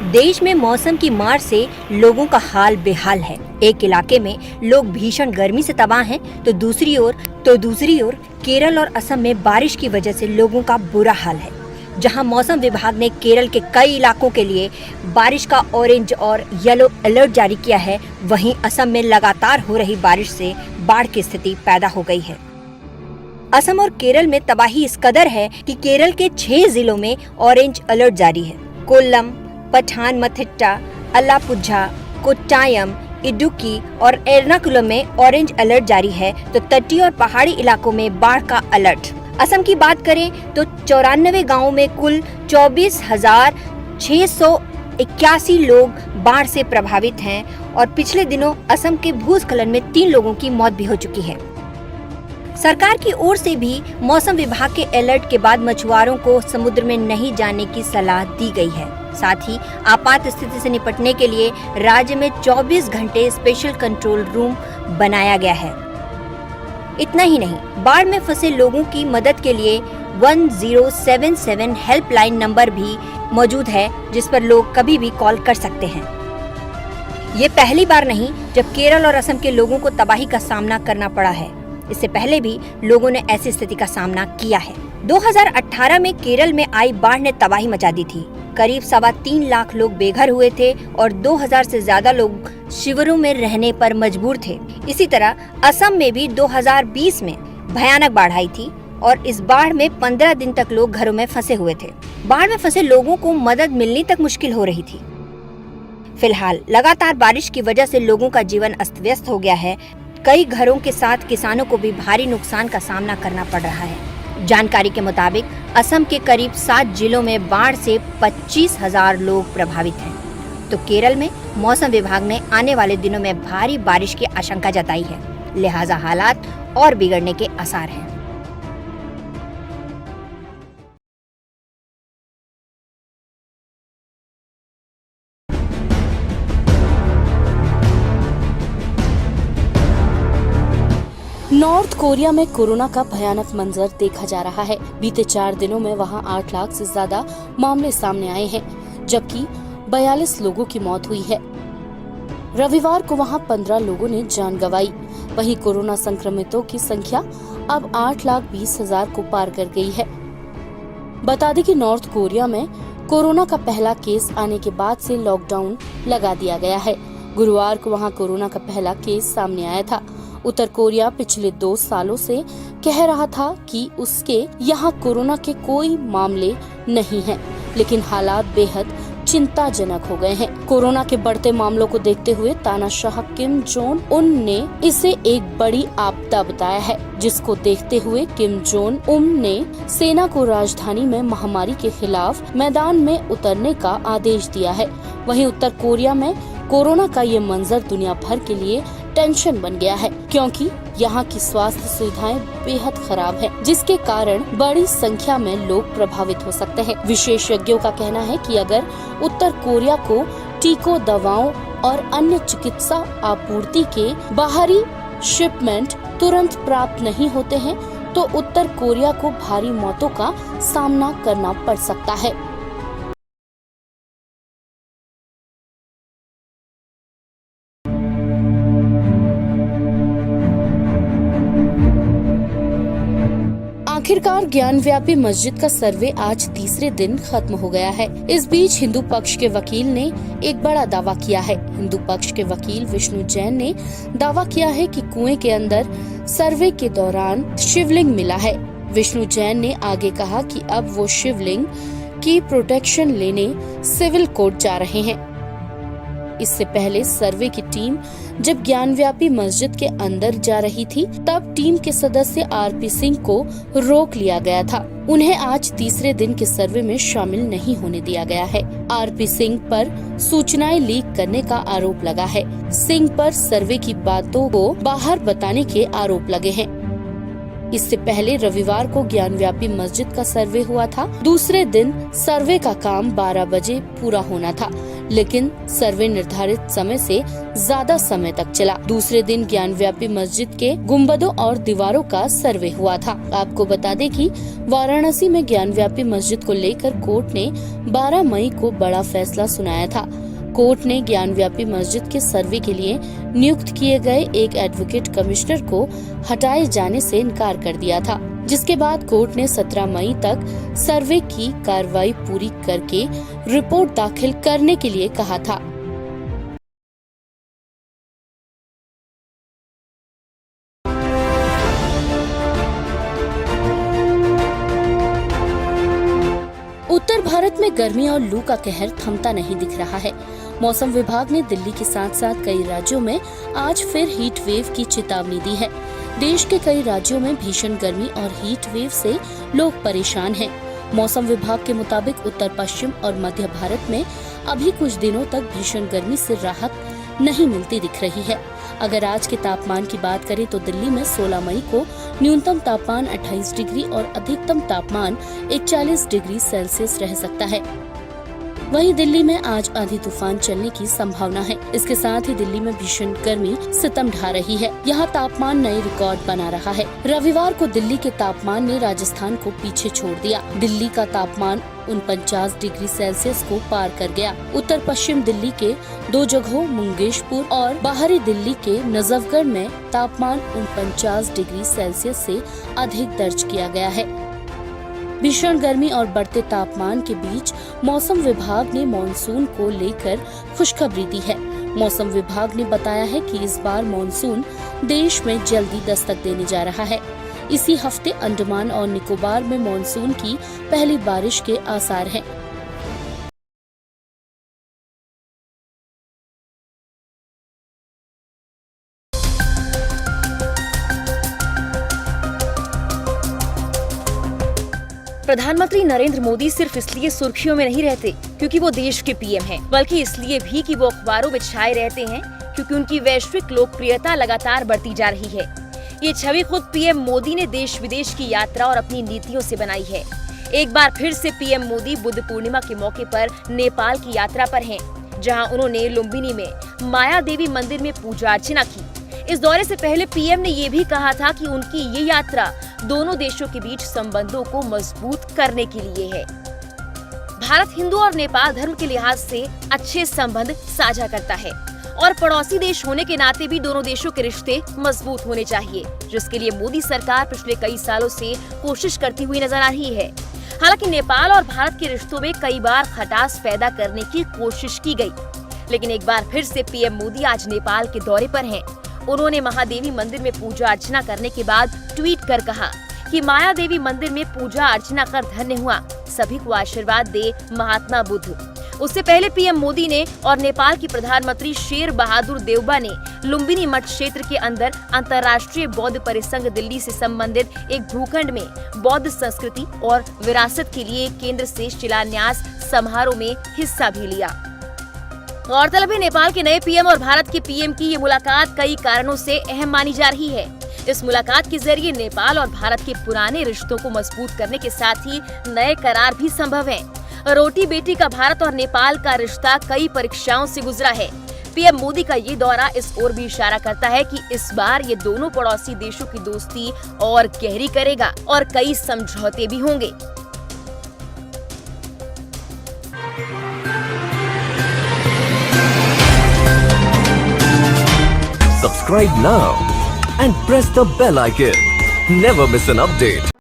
देश में मौसम की मार से लोगों का हाल बेहाल है। एक इलाके में लोग भीषण गर्मी से तबाह हैं, तो दूसरी ओर केरल और असम में बारिश की वजह से लोगों का बुरा हाल है। जहां मौसम विभाग ने केरल के कई इलाकों के लिए बारिश का ऑरेंज और येलो अलर्ट जारी किया है, वहीं असम में लगातार हो रही बारिश से बाढ़ की स्थिति पैदा हो गई है। असम और केरल में तबाही इस कदर है कि केरल के 6 जिलों में ऑरेंज अलर्ट जारी है। कोल्लम, पठानमथिट्टा, अलापुझा, कोट्टायम, इडुक्की और एर्नाकुलम में ऑरेंज अलर्ट जारी है, तो तटीय और पहाड़ी इलाकों में बाढ़ का अलर्ट। असम की बात करें तो 94 गांवों में कुल 24,681 लोग बाढ़ से प्रभावित हैं और पिछले दिनों असम के भूस्खलन में 3 लोगों की मौत भी हो चुकी है। सरकार की ओर से भी मौसम विभाग के अलर्ट के बाद मछुआरों को समुद्र में नहीं जाने की सलाह दी गई है। साथ ही आपात स्थिति से निपटने के लिए राज्य में 24 घंटे स्पेशल कंट्रोल रूम बनाया गया है। इतना ही नहीं, बाढ़ में फंसे लोगों की मदद के लिए 1077 हेल्पलाइन नंबर भी मौजूद है, जिस पर लोग कभी भी कॉल कर सकते हैं। ये पहली बार नहीं जब केरल और असम के लोगों को तबाही का सामना करना पड़ा है। इससे पहले भी लोगों ने ऐसी स्थिति का सामना किया है। 2018 में केरल में आई बाढ़ ने तबाही मचा दी थी। करीब 3.25 लाख लोग बेघर हुए थे और 2000 से ज्यादा लोग शिविरों में रहने पर मजबूर थे। इसी तरह असम में भी 2020 में भयानक बाढ़ आई थी और इस बाढ़ में 15 दिन तक लोग घरों में फंसे हुए थे। बाढ़ में फंसे लोगों को मदद मिलनी तक मुश्किल हो रही थी। फिलहाल लगातार बारिश की वजह से लोगों का जीवन अस्त व्यस्त हो गया है। कई घरों के साथ किसानों को भी भारी नुकसान का सामना करना पड़ रहा है। जानकारी के मुताबिक असम के करीब 7 जिलों में बाढ़ से 25,000 लोग प्रभावित हैं। तो केरल में मौसम विभाग ने आने वाले दिनों में भारी बारिश की आशंका जताई है, लिहाजा हालात और बिगड़ने के आसार हैं। नॉर्थ कोरिया में कोरोना का भयानक मंजर देखा जा रहा है। बीते 4 दिनों में वहां 8 लाख से ज्यादा मामले सामने आए हैं, जबकि 42 लोगों की मौत हुई है। रविवार को वहां 15 लोगों ने जान गंवाई। वहीं कोरोना संक्रमितों की संख्या अब 8,20,000 को पार कर गई है। बता दें कि नॉर्थ कोरिया में कोरोना का पहला केस आने के बाद से लॉकडाउन लगा दिया गया है। गुरुवार को वहां कोरोना का पहला केस सामने आया था। उत्तर कोरिया पिछले 2 सालों से कह रहा था कि उसके यहाँ कोरोना के कोई मामले नहीं हैं, लेकिन हालात बेहद चिंताजनक हो गए हैं। कोरोना के बढ़ते मामलों को देखते हुए तानाशाह किम जोंग उन ने इसे एक बड़ी आपदा बताया है, जिसको देखते हुए किम जोंग उन ने सेना को राजधानी में महामारी के खिलाफ मैदान में उतरने का आदेश दिया है। वहीं उत्तर कोरिया में कोरोना का ये मंजर दुनिया भर के लिए टेंशन बन गया है, क्योंकि यहाँ की स्वास्थ्य सुविधाएं बेहद खराब हैं, जिसके कारण बड़ी संख्या में लोग प्रभावित हो सकते हैं। विशेषज्ञों का कहना है कि अगर उत्तर कोरिया को टीकों, दवाओं और अन्य चिकित्सा आपूर्ति के बाहरी शिपमेंट तुरंत प्राप्त नहीं होते हैं, तो उत्तर कोरिया को भारी मौतों का सामना करना पड़ सकता है। आखिरकार ज्ञानव्यापी मस्जिद का सर्वे आज तीसरे दिन खत्म हो गया है। इस बीच हिंदू पक्ष के वकील ने एक बड़ा दावा किया है। हिंदू पक्ष के वकील विष्णु जैन ने दावा किया है कि कुएं के अंदर सर्वे के दौरान शिवलिंग मिला है। विष्णु जैन ने आगे कहा कि अब वो शिवलिंग की प्रोटेक्शन लेने सिविल कोर्ट जा रहे हैं। इससे पहले सर्वे की टीम जब ज्ञानव्यापी मस्जिद के अंदर जा रही थी, तब टीम के सदस्य आरपी सिंह को रोक लिया गया था। उन्हें आज तीसरे दिन के सर्वे में शामिल नहीं होने दिया गया है। आरपी सिंह पर सूचनाएं लीक करने का आरोप लगा है। सिंह पर सर्वे की बातों को बाहर बताने के आरोप लगे हैं। इससे पहले रविवार को ज्ञानव्यापी मस्जिद का सर्वे हुआ था। दूसरे दिन सर्वे का काम 12 बजे पूरा होना था, लेकिन सर्वे निर्धारित समय से ज्यादा समय तक चला। दूसरे दिन ज्ञानव्यापी मस्जिद के गुंबदों और दीवारों का सर्वे हुआ था। आपको बता दें कि वाराणसी में ज्ञानव्यापी मस्जिद को लेकर कोर्ट ने 12 मई को बड़ा फैसला सुनाया था। कोर्ट ने ज्ञानव्यापी मस्जिद के सर्वे के लिए नियुक्त किए गए एक एडवोकेट कमिश्नर को हटाए जाने से इनकार कर दिया था, जिसके बाद कोर्ट ने 17 मई तक सर्वे की कार्रवाई पूरी करके रिपोर्ट दाखिल करने के लिए कहा था। उत्तर भारत में गर्मी और लू का कहर थमता नहीं दिख रहा है। मौसम विभाग ने दिल्ली के साथ साथ कई राज्यों में आज फिर हीट वेव की चेतावनी दी है। देश के कई राज्यों में भीषण गर्मी और हीट वेव से लोग परेशान हैं। मौसम विभाग के मुताबिक उत्तर पश्चिम और मध्य भारत में अभी कुछ दिनों तक भीषण गर्मी से राहत नहीं मिलती दिख रही है। अगर आज के तापमान की बात करें तो दिल्ली में 16 मई को न्यूनतम तापमान 28 डिग्री और अधिकतम तापमान 41 डिग्री सेल्सियस रह सकता है। वहीं दिल्ली में आज आंधी तूफान चलने की संभावना है। इसके साथ ही दिल्ली में भीषण गर्मी सितम ढा रही है। यहाँ तापमान नए रिकॉर्ड बना रहा है। रविवार को दिल्ली के तापमान ने राजस्थान को पीछे छोड़ दिया। दिल्ली का तापमान 49 डिग्री सेल्सियस को पार कर गया। उत्तर पश्चिम दिल्ली के 2 जगहों मुंगेशपुर और बाहरी दिल्ली के नजफगढ़ में तापमान 49 डिग्री सेल्सियस से अधिक दर्ज किया गया है। भीषण गर्मी और बढ़ते तापमान के बीच मौसम विभाग ने मॉनसून को लेकर खुशखबरी दी है। मौसम विभाग ने बताया है कि इस बार मॉनसून देश में जल्दी दस्तक देने जा रहा है। इसी हफ्ते अंडमान और निकोबार में मॉनसून की पहली बारिश के आसार हैं। प्रधानमंत्री नरेंद्र मोदी सिर्फ इसलिए सुर्खियों में नहीं रहते क्योंकि वो देश के पीएम हैं, बल्कि इसलिए भी कि वो अखबारों में छाए रहते हैं क्योंकि उनकी वैश्विक लोकप्रियता लगातार बढ़ती जा रही है। ये छवि खुद पीएम मोदी ने देश विदेश की यात्रा और अपनी नीतियों से बनाई है। एक बार फिर से पीएम मोदी बुद्ध पूर्णिमा के मौके पर नेपाल की यात्रा पर हैं, जहां उन्होंने लुम्बिनी में माया देवी मंदिर में पूजा अर्चना की। इस दौरे से पहले पीएम ने ये भी कहा था कि उनकी ये यात्रा दोनों देशों के बीच संबंधों को मजबूत करने के लिए है। भारत हिंदू और नेपाल धर्म के लिहाज से अच्छे संबंध साझा करता है और पड़ोसी देश होने के नाते भी दोनों देशों के रिश्ते मजबूत होने चाहिए, जिसके लिए मोदी सरकार पिछले कई सालों से कोशिश करती हुई नजर आ रही है। हालांकि नेपाल और भारत के रिश्तों में कई बार खटास पैदा करने की कोशिश की गई, लेकिन एक बार फिर से पीएम मोदी आज नेपाल के दौरे पर हैं। उन्होंने महादेवी मंदिर में पूजा अर्चना करने के बाद ट्वीट कर कहा कि माया देवी मंदिर में पूजा अर्चना कर धन्य हुआ, सभी को आशीर्वाद दे महात्मा बुद्ध। उससे पहले पीएम मोदी ने और नेपाल की प्रधानमंत्री शेर बहादुर देउबा ने लुम्बिनी मठ क्षेत्र के अंदर अंतर्राष्ट्रीय बौद्ध परिसंघ दिल्ली से संबंधित एक भूखंड में बौद्ध संस्कृति और विरासत के लिए केंद्र से शिलान्यास समारोह में हिस्सा भी लिया। गौरतलब है, नेपाल के नए पीएम और भारत के पीएम की ये मुलाकात कई कारणों से अहम मानी जा रही है। इस मुलाकात के जरिए नेपाल और भारत के पुराने रिश्तों को मजबूत करने के साथ ही नए करार भी संभव हैं। रोटी बेटी का भारत और नेपाल का रिश्ता कई परीक्षाओं से गुजरा है। पीएम मोदी का ये दौरा इस ओर भी इशारा करता है कि इस बार ये दोनों पड़ोसी देशों की दोस्ती और गहरी करेगा और कई समझौते भी होंगे। Subscribe now and press the bell icon. Never miss an update.